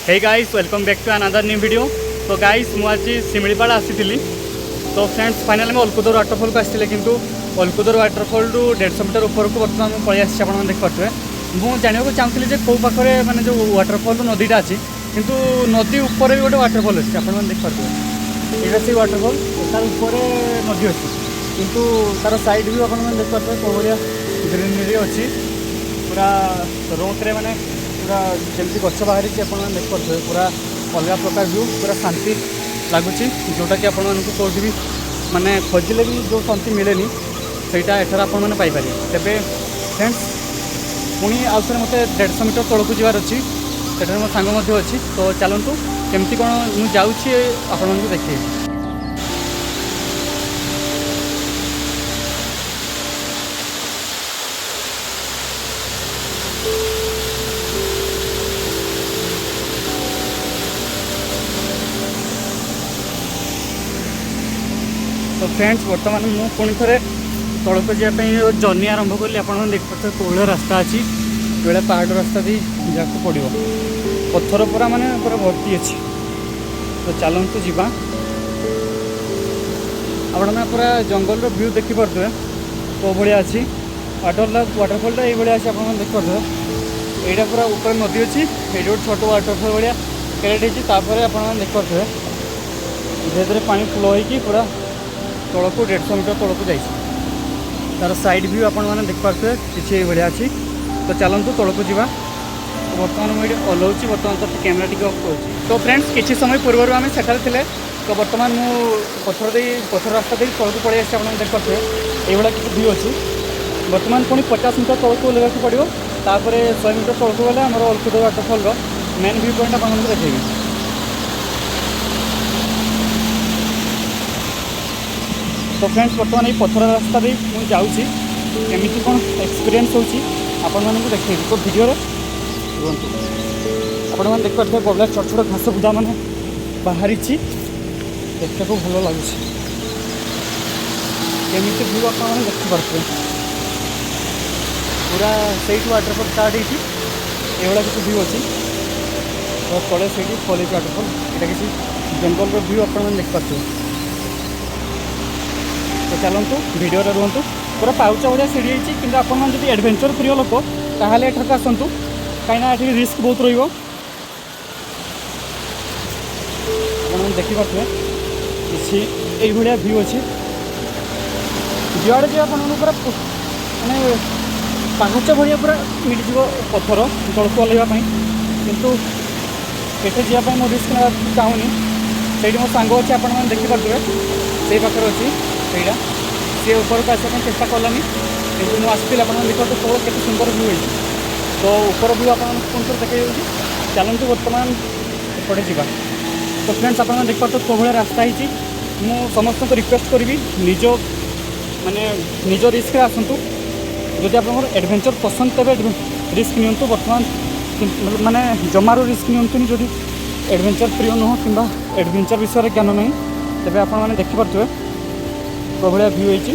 Hey guys welcome back to another new video. तो guys मुझे शिमिलीपाड़ आसी तो फ्रेंड्स फाइनाली मैं अलकुदर वाटरफॉल को आसती किंतु अलकुदर वाटरफॉल रू 150 मीटर ऊपर को बर्तमान मैं पलि आसी आप देखिए मुझे जानवा चाहूँगी जे कौ पाखे मैंने जो वाटरफॉल नदीटा अच्छी किंतु नदी उपर भी गोटे वाटरफॉल अच्छी आप देखिए यहाँ से वाटरफॉल तार ऊपर नदी अच्छी किंतु तार साइड भी आप देखिए कौ भाया ग्रीनरी अच्छी पूरा रोड्रे मैंने पूरा जमी गच बाहरी आप देखिए पूरा अलग प्रकार व्यू पूरा शांति लगुच जोटा कि आपंट भी माने खोजिले भी जो शांति मिले सहीटा एठार आपने तेरे फ्रेंड्स पुणी आउ थे मत 150 मीटर तौक जबार अच्छी से मो सांग अच्छी तो चलतु केमती कौन मुझे जाऊँगी आपण देखिए। तो फ्रेंड्स बर्तमान मुझे पुणी थे तौक जावाई जर्नी आरंभ कली आप देख पाते कौल रास्ता अच्छी बेले पहाड़ रास्ता दी जाको पड़ो पत्थर पूरा माने पूरा भर्ती अच्छी तो चलतु जा आपने पूरा जंगल व्यू देखिपे कौ भाया अच्छी वाटरफॉल ये अच्छी आप देखिए यहाँ पूरा ऊपर नदी अच्छी ये गोटे छोट वाटरफॉल भाया क्रिएट होपर आप देखिए धीरे धीरे पानी फ्लो होगी पूरा तौक 150 मीटर तौक जा तार साइड व्यू आपने देखिए किसी भाया अच्छी तो चलतु तौक जा बर्तमान मुझे ओह्लौची बर्तमान तो कैमेरा टी अफ कर तो फ्रेंड्स किसी समय पूर्व आम से तो बर्तमान पत्थर रास्ता दे तौक पड़े आप देखिए ये किसी व्यू अच्छी बर्तमान पुणी 50 मीटर तौक ओह्लैवाक पड़ो तापर 100 मीटर तौक गले आम अलकुदर वाटरफॉल मेन व्यू पॉइंट आपको देखिए। तो फ्रेंड्स बर्तमान ये पत्थर रास्ता भी मुझे जाऊँगी केमी कौन एक्सपीरियंस होपन देखिए तो वीडियो रुहतु आपने देखिए बगला छोट छोट घास बुदा मैंने बाहरी देखने को भल लगुच केमी व्यू आप देखिपे पूरा से वाटरफॉल स्टार्ट होगा किसी व्यू अच्छी तो तले से कॉलेज वाटरफॉल यहाँ किसी जंगल व्यू आप देखिपे तो चलतु वीडियो रुहतु पूरा पाउचा भाया सीढ़ी कि आपड़ी एडवेंचर प्रिय लोक ताहले एठाक आसतु कहीं रिस्क बहुत रही देखिपे किसी ये व्यू अच्छी जुआड़े जो आप पूरा मानने पाहच भाया पूरा मिलଯିव पत्थर तौक ओह्लैवाई किंतु एटे जावाई मो रिस्क ना चाहूनी से मो सांग अच्छे आप देखिपे से पाखे अच्छी सहीटा सी ऊपर को आसपा चेष्टा कलानी कि मुझे आप देखते कौन के सुंदर व्यू है तो ऊपर व्यू आप देखा चलतु बर्तमान एपटे जा तो फ्रेंड्स आप देखते कौ भाया रास्ता हो समस्त को रिक्वेस्ट करी निज माने निज रिस्क आसतु जदि आप एडवेंचर पसंद तेज रिस्क नियंतु बर्तमान माने जमार रिस्क नियंतुनि जदि एडवेंचर प्रिय नुह कि एडवेंचर विषय ज्ञान नहीं तेज आप देखिपे कौ भाया व्यू होती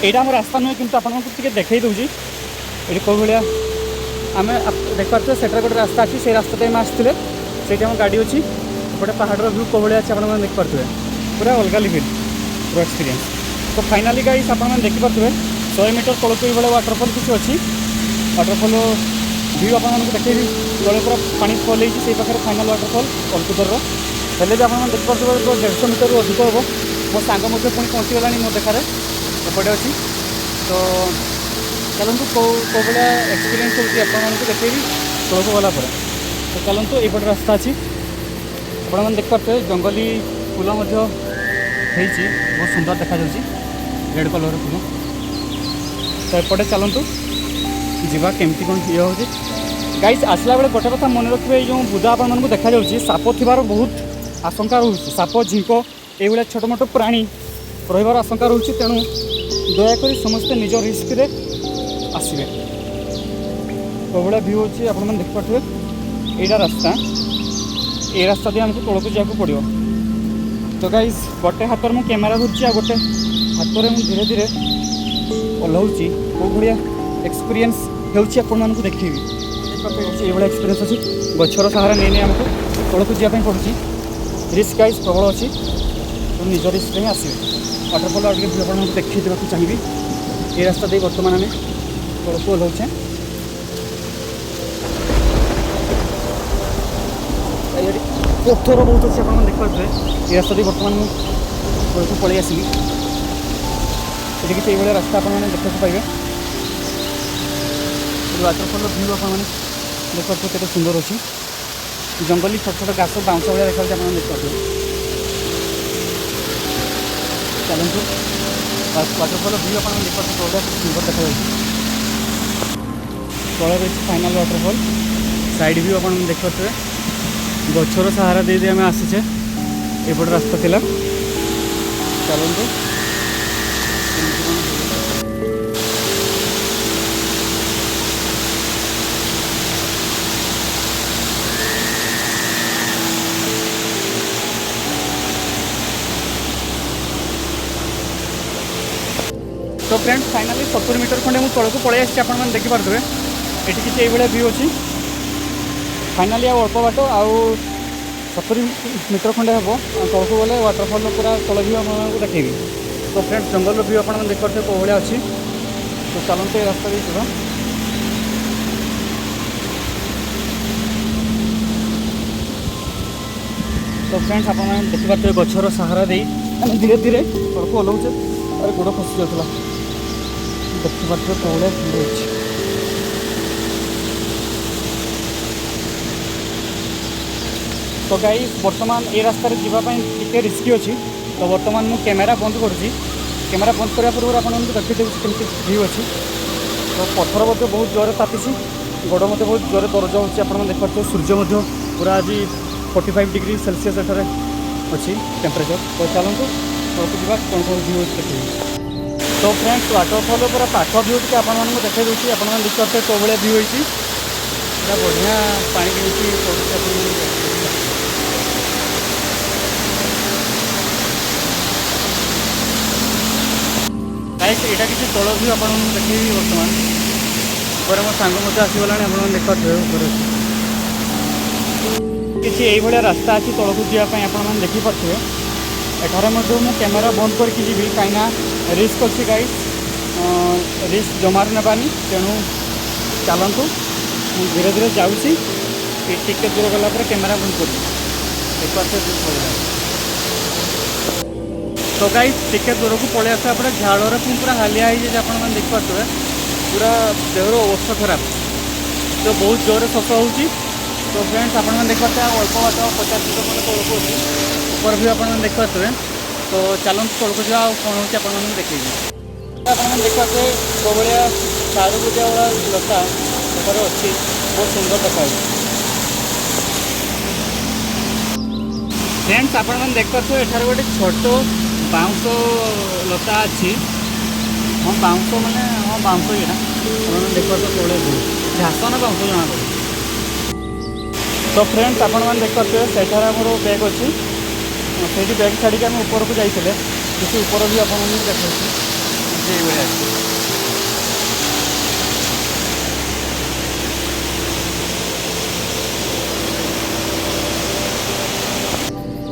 यहाँ आम रास्ता नुहे कि आपको देखई दूसरी ये कौ भाया आम देखते से गोटे रास्ता अच्छी से रास्ता में आसते से गाड़ी अच्छी गोटे पहाड़ व्यू कौ भाया अच्छे आप देखिपे पूरा अलग लेवल पूरा एक्सपीरियंस तो फाइनाली गाइस आप देखिपे 100 मीटर तौक ये वाटरफॉल किसी अच्छी वाटरफॉल व्यू आप देखी तले पूरा पानी फल से पाखे फाइनाल वाटरफॉल अलकुदर हेल्ले भी आप देखिपे 150 मीटर अधिक हम मो सांग पुणी पहुँचीगला मो देखार एपटे अच्छी तो चलतु कौ भाया एक्सपीरियंस होती देखी तौक गलापर तो चलतु ये रास्ता अच्छी आपने देखिपे जंगली फूल बहुत सुंदर देखा रेड कलर फूल तो एपटे चलतु जा केमती कौन ये हो गाइस आसला बेले गोटे कथा मन रखिए जो बुदा आपको देखा साप थीबार बहुत आशंका रोचे साप झिंक ये छोट मोट प्राणी रही आशंका रोचे तेणु दयाक समस्ते निज रिस्क आसवे कौ भाया व्यू अच्छी आप देखिपे यहाँ रास्ता ये रास्ता दिए आमको तौक जावाक पड़ो तो गाइस गोटे हाथ में कैमेरा धरची आ गोटे हाथ में धीरे धीरे ओह्लौची कौ भाया एक्सपीरियंस होउछि आपन मानकु देखिबी देखिए ये एक्सपीरियंस अच्छी गचर सहारा नहीं नहीं आमको तौक जावाई पड़ुଛି रिस्क गाइज प्रबल अच्छी तो निज रिस्क ही आसवे वाटरफल आगे व्यू आपको देखी देवाक चाहिए ये रास्ता दे बर्तमान आम तौक ओह्लौचे पत्थर बहुत अच्छे आप देखिए ये रास्ता दे बर्तमान तौक पलि आसली ये किसी ये रास्ता आप देखा पाइबे वाटरफल व्यू आप देखो केते सुंदर अच्छी जंगली छोट छोट घास बाउंस भाया देखा आप देखते चलते वाटरफल व्यू आप देखते बहुत सुंदर देखा तले रही फाइनाल वाटरफल साइड व्यू आप देखते गचर सहारा दे आम आसीचे एपट रास्ता थिला चलते तो फ्रेंड्स फाइनाली 70 मीटर खंडे मुझे तौक पलि आसी आप देखिपे ये किसी ये व्यू अच्छी फाइनाली अल्प बाट आउ 70 मीटर खंडे हम तौक गले वाटरफल पूरा तल व्यू आपको देखी तो फ्रेंड्स जंगल व्यू आप देखिए कौ भाया अच्छी तो चलते रास्ता भी जा तो फ्रेंड्स आप देखिपे गचर सहारा दे धीरे धीरे तौक ओह्लौचे अरे गोड़ खसी जाता देखिपे कौड़े भीड़ अच्छी तो गाइस बर्तमान ये रास्ता जीवाई रिस्की अच्छी तो बर्तमान मुझे कैमेरा बंद करुँची कैमेरा बंद करने पूर्व आप देखिदेवी केमती व्यू अच्छी तो पत्थर बहुत जोर ताती गोड़ बहुत जोर दरज हो देखते सूर्य पूरा आज 45 डिग्री सेल्सियस एठार अच्छी टेम्परेचर तो चलतु तौक जा कौन कौन व्यू देखिए तो फ्रेंड्स वाटरफल पूरा पाख व्यू टी आप देखा दूसरी आप देखते कौ भाया व्यू होती पूरा बढ़िया पानी केमी गाइस यहाँ किसी तल व्यू आप देखी बर्तमान ऊपर मो सांग आसगला आप देखते किसी ये रास्ता अच्छी तौक जावाई आप देखिपे एठार मुझे कैमेरा बंद करके जी कहीं रिस्क अच्छी गाइस रिस्क जमार नेबानी तेणु चलतु धीरे धीरे जाऊँगी टिके दूर गला कैमेरा बंद कर तो गाइस टिके दूर को पलि आसा झाड़र पूरा हालिया आप देखिपे पूरा देहर अवस्था खराब तो बहुत जोर शस हो तो फ्रेंड्स आप देखते अल्प बाट 50 मीटर खंडे तौक अच्छी ऊपर भी आप देखते तो चलते तौक जा कौन हो आप देखिए आप देखते कौ भाया चारू पूजा वाला लता अच्छी बहुत सुंदर देखा फ्रेंड्स आप देखते एठार गोटे छोट बाउंस लता अच्छी हाँ बाउंस मैंने हाँ बाउंस ये देखते कौड़े घास ना बाउंस जना पड़े तो फ्रेंड्स आप देखते सेठार आमर बैग अच्छी से बैग छाड़ी आम ऊपर को जाइए किसी ऊपर भी आप देखते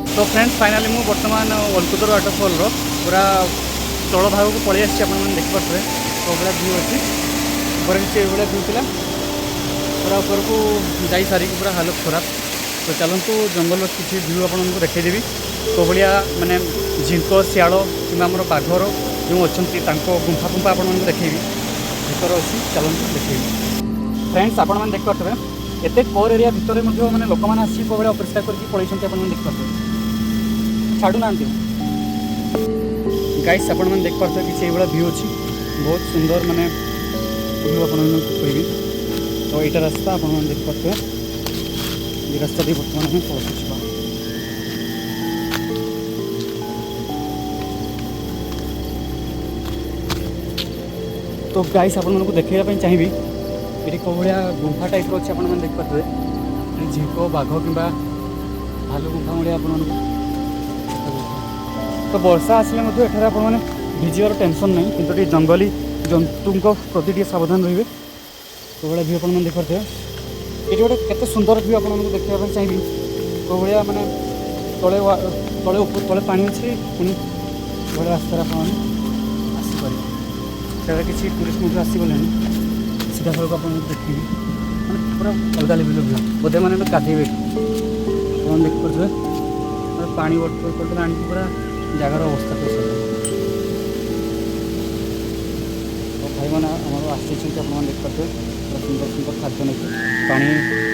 तो फ्रेंड्स फाइनाली मुझे बर्तमान ओलकुदर वाटरफल पूरा तल भाग को पलि आसी आप देखिपे तो भाया व्यू अच्छी ऊपर किसी ये व्यू थी पूरा ऊपर को जा सारी पूरा हालत खराब तो चलतु जंगल किसी व्यू आपको देखदेवी कौ भाया मानने झिंक शियाल कि बाघर जो अच्छा गुंफा गुंफा आपको देखी भर अच्छी चलतु देखे फ्रेंड्स आप देखिपे एत कोर एरिया भितर मैंने लोक मैंने आसी कौ भाया अपरिष्कार करके पलि देखिपे छाड़ू ना गाइस आप देखिपे किसी ये व्यू अच्छी बहुत सुंदर मानने व्यू आप कहि तो यहाँ रास्ता आप देखिपे ये रास्ता दी बर्तमान में पहुँचा तो गाइस आपको देखा चाहिए ये कौ भाया गुंफा टाइप अच्छे आप देखिपे झिंक बाघ कि भालू गुंफा भाया आप तो वर्षा आसिले एठार आप भिजर टेंशन नहीं कि जंगली जंतु प्रति सावधान रे तो भाया भी आप देखते ये गोटे केते सुंदर व्यू आपको देखा चाहिए को भाया माने तले तले ऊपर तले पानी अच्छे पुणी बड़े रास्तार आप आसपारे किसी टूरिस्ट मध्य आसगले सीधा सड़क आप देखिए मैंने पूरा अलग लेवल व्यू बोधे मैंने गाधेबे कौन देखिए पानी बोतल आनी पूरा जगार अवस्था तो भाई मैंने आम आसी आपने देखिए पूरा सुंदर सुंदर खाद्य नहीं पानी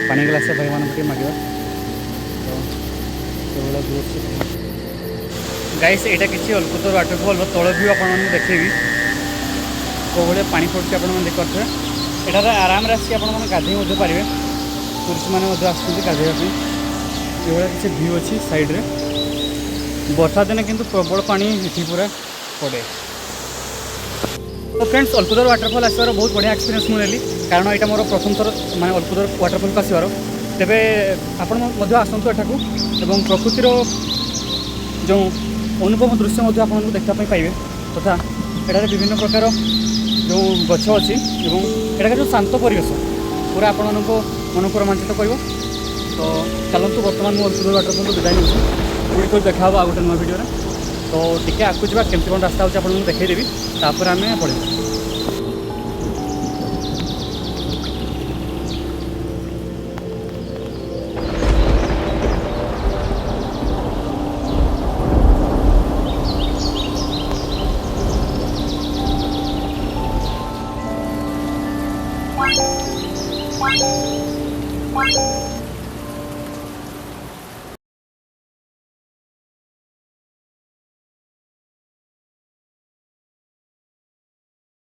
पानी ग्लास भाई मानक मागे गाइस यहाँ किसी अलकुतर वाटरफॉल तल व्यू आप देखेबी कौ भाया पानी पड़े आप देखिए एठार आराम आसी आप गाधे पारे टूरिस्ट मैंने गाधेवाई ये किसी व्यू अच्छी साइड रे वर्षा दिने किंतु प्रबल पानी ये पूरा पड़े। तो फ्रेंड्स अलकुदर वाटरफॉल आसबार बहुत बढ़िया एक्सपीरियंस मुझे कारण यहाँ मोर प्रथम थर मैं अलकुदर वाटरफॉल को आसबार तेरे आपड़ आसतु एठाकू एवं प्रकृतिर जो अनुभव दृश्य आपको देखापी पाइबे तथा एठार विभिन्न प्रकार जो गछ अच्छी एठार जो शांत परिवेश पूरा आपण मन को रोमांचित कर। तो चलतु बर्तमान मुझे अलकुदर वाटरफॉल को विदाय नहीं पुणी थोड़ी देखा आ गोटे नुआ भिडियो तो टी आगे जा केमती कौन रास्ता अच्छे आपको देखदेवी तापर आम पड़े। What?